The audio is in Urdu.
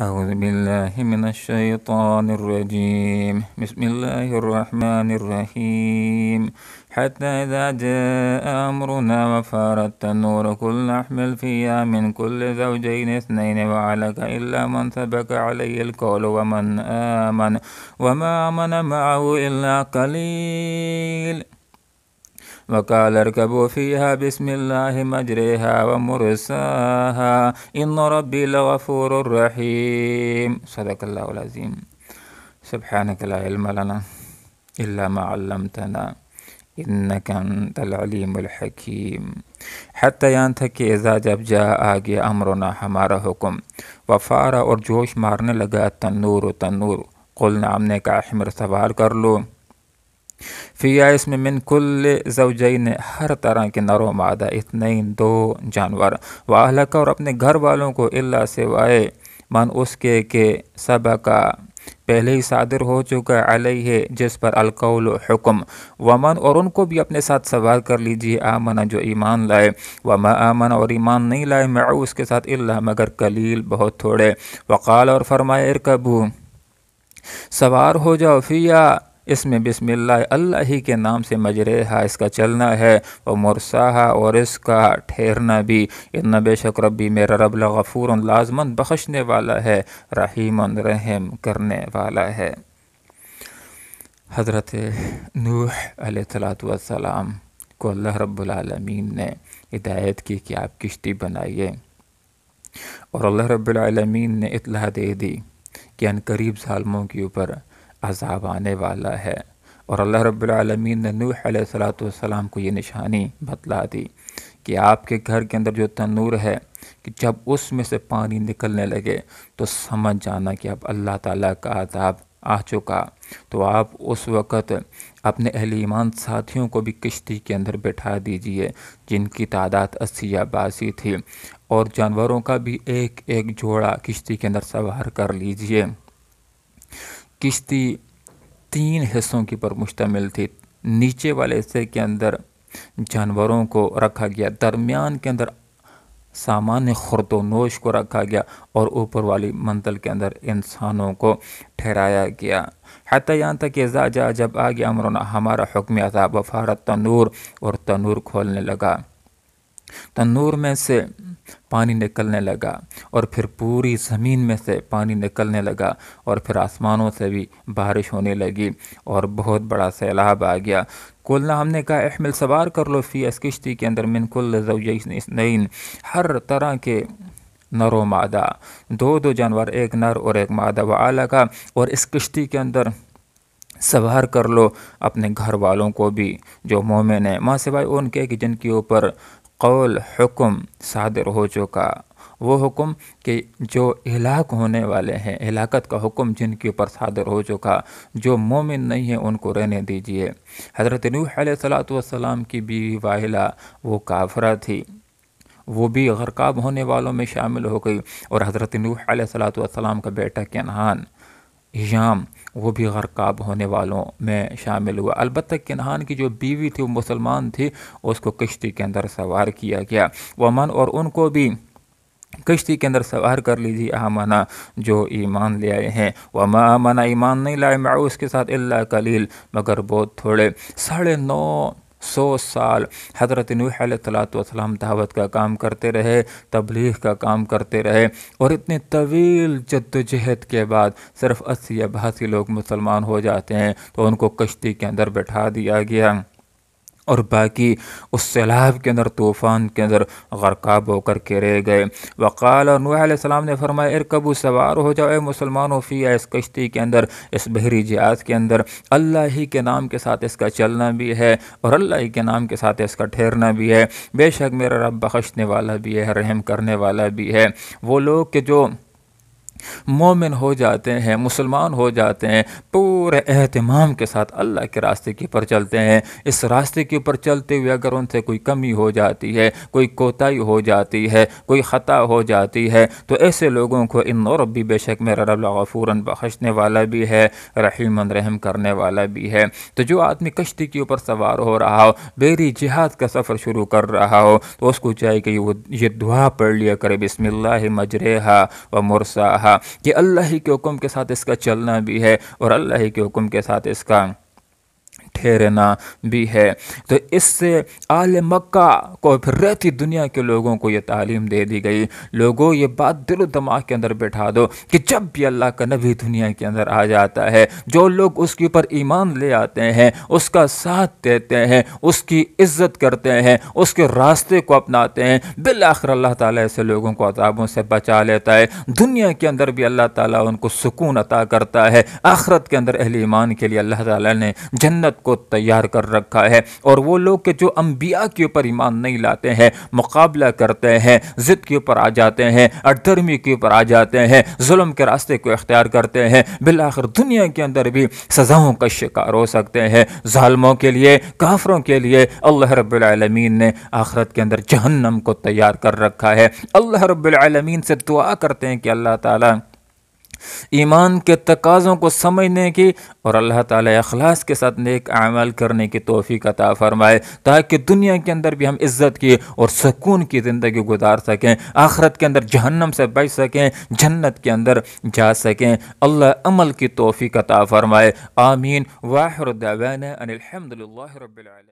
أعوذ بالله من الشيطان الرجيم. بسم الله الرحمن الرحيم. حتى إذا جاء أمرنا وفارت النور قل نحمل فيها من كل زوجين اثنين وأهلك إلا من سبق عليه القول وما آمن معه إلا قليل. وقال اركبوا فيها بسم الله مجريها ومرساها إن ربي لغفور رحيم. صدق الله العظيم. سبحانك لا علم لنا إلا ما علمتنا إنك أنت العليم الحكيم. حتى یہاں تک کہ اذا جب جا آگے امرنا ہمارا حکم، وفارا اور جوش مارنے لگا تنور قلنا ہم نے کہا احمر سوار کر لو، فیا اس میں من کل زوجین ہر طرح کے نر و مادہ، اثنین دو جانور، واہلک اور اپنے گھر والوں کو، اللہ سوائے من اس کے کہ سبقہ پہلے ہی صادر ہو چکا علیہ جس پر القول حکم، ومن اور ان کو بھی اپنے ساتھ سوار کر لیجیے، آمن جو ایمان لائے، وما آمن اور ایمان نہیں لائے، معو اس کے ساتھ اللہ مگر قلیل بہت تھوڑے، وقال اور فرمائے ارکبو سوار ہو جاؤ، فیا اس میں بسم اللہ اللہ ہی کے نام سے مجرہا اس کا چلنا ہے، و مرساہا اور اس کا ٹھہرنا بھی، ان بے شک ربی میرا رب لغفور لازماً بخشنے والا ہے، رحیم رحم کرنے والا ہے۔ حضرت نوح علیہ السلام کو اللہ رب العالمین نے ہدایت کی کہ آپ کشتی بنائیے، اور اللہ رب العالمین نے اطلاع دے دی کہ ان قریب ظالموں کے اوپر عذاب آنے والا ہے، اور اللہ رب العالمین نے نوح علیہ السلام کو یہ نشانی بتلا دی کہ آپ کے گھر کے اندر جو تنور ہے کہ جب اس میں سے پانی نکلنے لگے تو سمجھ جانا کہ اب اللہ تعالیٰ کا عذاب آ چکا، تو آپ اس وقت اپنے اہل ایمان ساتھیوں کو بھی کشتی کے اندر بٹھا دیجئے جن کی تعداد 80 یا 82 تھی، اور جانوروں کا بھی ایک ایک جوڑا کشتی کے اندر سوار کر لیجئے۔ کشتی 3 حصوں کی پر مشتمل تھی، نیچے والے حصے کے اندر جانوروں کو رکھا گیا، درمیان کے اندر سامان خورد و نوش کو رکھا گیا، اور اوپر والی منزل کے اندر انسانوں کو ٹھہرایا گیا۔ حتی یہاں تک کہ اذا جا جب آگے امرنا ہمارا حکم عذاب، وفارت تنور اور تنور کھولنے لگا، تنور میں سے پانی نکلنے لگا، اور پھر پوری زمین میں سے پانی نکلنے لگا، اور پھر آسمانوں سے بھی بارش ہونے لگی، اور بہت بڑا سیلاب آ گیا۔ قلنا ہم نے کہا احمل سوار کر لو فی اس کشتی کے اندر من کل زوجین اثنین ہر طرح کے نر و مادہ، 2 جانور، ایک نر اور ایک مادہ، وآلک اور اس کشتی کے اندر سوار کر لو اپنے گھر والوں کو بھی جو مومن ہیں، ماں سوائے ان کے کہ جن کے اوپر قول حکم صادر ہو چکا، وہ حکم کہ جو ہلاک ہونے والے ہیں، ہلاکت کا حکم جن کے اوپر صادر ہو چکا، جو مومن نہیں ہیں ان کو رہنے دیجئے۔ حضرت نوح علیہ السلام کی بیوی واحلہ وہ کافرہ تھی، وہ بھی غرقاب ہونے والوں میں شامل ہو گئی، اور حضرت نوح علیہ السلام کا بیٹا کنعان یام وہ بھی غرقاب ہونے والوں میں شامل ہوا۔ البتہ کنعان کی جو بیوی تھی وہ مسلمان تھی، اس کو کشتی کے اندر سوار کیا گیا، ومن اور ان کو بھی کشتی کے اندر سوار کر لیجیے، آمنا جو ایمان لے آئے ہیں، وما آمنا ایمان نہیں لائے، معو اس کے ساتھ اللہ قلیل مگر بہت تھوڑے۔ 950 سال حضرت نوح علیہ السلام دعوت کا کام کرتے رہے، تبلیغ کا کام کرتے رہے، اور اتنے طویل جدوجہد کے بعد صرف 80 یا 82 لوگ مسلمان ہو جاتے ہیں، تو ان کو کشتی کے اندر بٹھا دیا گیا، اور باقی اس سیلاب کے اندر، طوفان کے اندر غرقاب ہو کر کے رہ گئے۔ وقال اور نوح علیہ السلام نے فرمایا ارکبو سوار ہو جاؤ اے مسلمانوں فی اس کشتی کے اندر، اس بحری جہاز کے اندر، اللہ ہی کے نام کے ساتھ اس کا چلنا بھی ہے، اور اللہ ہی کے نام کے ساتھ اس کا ٹھہرنا بھی ہے، بے شک میرا رب بخشنے والا بھی ہے، رحم کرنے والا بھی ہے۔ وہ لوگ کہ جو مومن ہو جاتے ہیں، مسلمان ہو جاتے ہیں، پورے اہتمام کے ساتھ اللہ کے راستے کے اوپر چلتے ہیں، اس راستے کے اوپر چلتے ہوئے اگر ان سے کوئی کمی ہو جاتی ہے، کوئی کوتاہی ہو جاتی ہے، کوئی خطا ہو جاتی ہے، تو ایسے لوگوں کو ان ربی بے شک میرا رب غفوراً بخشنے والا بھی ہے، رحیماً رحم کرنے والا بھی ہے۔ تو جو آدمی کشتی کے اوپر سوار ہو رہا ہو، بحری جہاد کا سفر شروع کر رہا ہو، تو اس کو چاہیے کہ وہ یہ دعا پڑھ لیا کرے، بسم اللہ مجریہا و مرساہا، رہا کہ اللہ ہی کے حکم کے ساتھ اس کا چلنا بھی ہے اور اللہ ہی کے حکم کے ساتھ اس کا ٹھہرنا بھی ہے۔ تو اس سے اہل مکہ کو پھر رہتی دنیا کے لوگوں کو یہ تعلیم دے دی گئی، لوگوں یہ بات دل و دماغ کے اندر بٹھا دو کہ جب بھی اللہ کا نبی دنیا کے اندر آ جاتا ہے، جو لوگ اس کے اوپر ایمان لے آتے ہیں، اس کا ساتھ دیتے ہیں، اس کی عزت کرتے ہیں، اس کے راستے کو اپناتے ہیں، بالآخر اللہ تعالیٰ ایسے لوگوں کو عذابوں سے بچا لیتا ہے۔ دنیا کے اندر بھی اللہ تعالیٰ ان کو سکون عطا کرتا ہے، آخرت کے اندر اہل ایمان کے لیے اللہ تعالیٰ نے جنت کو تیار کر رکھا ہے۔ اور وہ لوگ کہ جو انبیاء کے اوپر ایمان نہیں لاتے ہیں، مقابلہ کرتے ہیں، ضد کے اوپر آ جاتے ہیں، اٹھرمی کے اوپر آ جاتے ہیں، ظلم کے راستے کو اختیار کرتے ہیں، بالآخر دنیا کے اندر بھی سزاؤں کا شکار ہو سکتے ہیں۔ ظالموں کے لیے، کافروں کے لیے اللہ رب العالمین نے آخرت کے اندر جہنم کو تیار کر رکھا ہے۔ اللہ رب العالمین سے دعا کرتے ہیں کہ اللہ تعالیٰ ایمان کے تقاضوں کو سمجھنے کی اور اللہ تعالیٰ اخلاص کے ساتھ نیک اعمال کرنے کی توفیق عطا فرمائے، تاکہ دنیا کے اندر بھی ہم عزت کی اور سکون کی زندگی گزار سکیں، آخرت کے اندر جہنم سے بچ سکیں، جنت کے اندر جا سکیں۔ اللہ عمل کی توفیق عطا فرمائے، آمین۔ وآخر دعوانا ان الحمد للہ رب العالمین۔